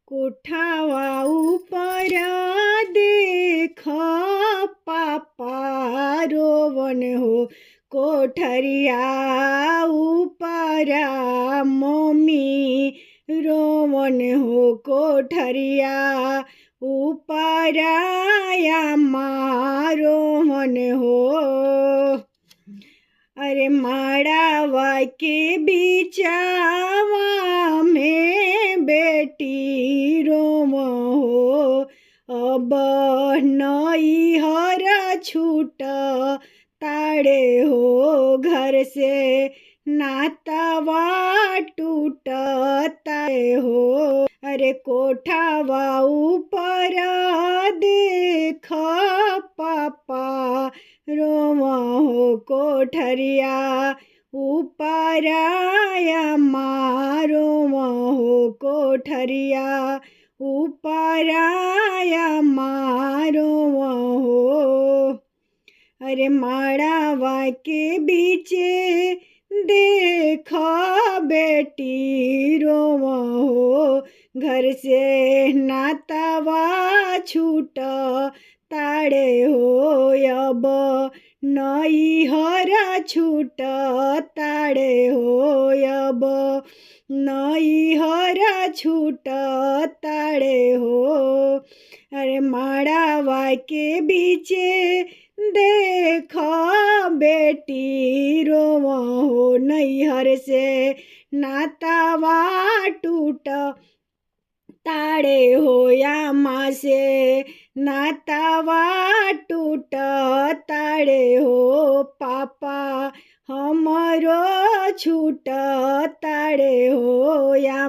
कोठावा ऊपर देख पापा रोवन हो, कोठरिया ऊपर मम्मी रोवन हो, कोठरिया ऊपर रोवन हो। अरे माड़ावा के बीचावा में बेटी रोम हो, अब नैहर छूट ताड़े हो, घर से नातावा टूट ताड़े हो। अरे कोठावा ऊपर देख पापा रोम हो, कोठरिया ऊपर रोम हो, कोठरिया ऊपर रोम हो। अरे माड़ावा के बीचे देख बेटी रोम हो, घर से नातावा छूट ताड़े हो, अब नैहर छूट ताड़े हो, अब नैहर छूट ताड़े हो। अरे माड़ावा के बीचे देख बेटी रोम हो, नैहर से नातावा टूट ताड़े हो, या माँ से नातावा टूट ताड़े हो, पापा हमरो छूट ताड़े हो, या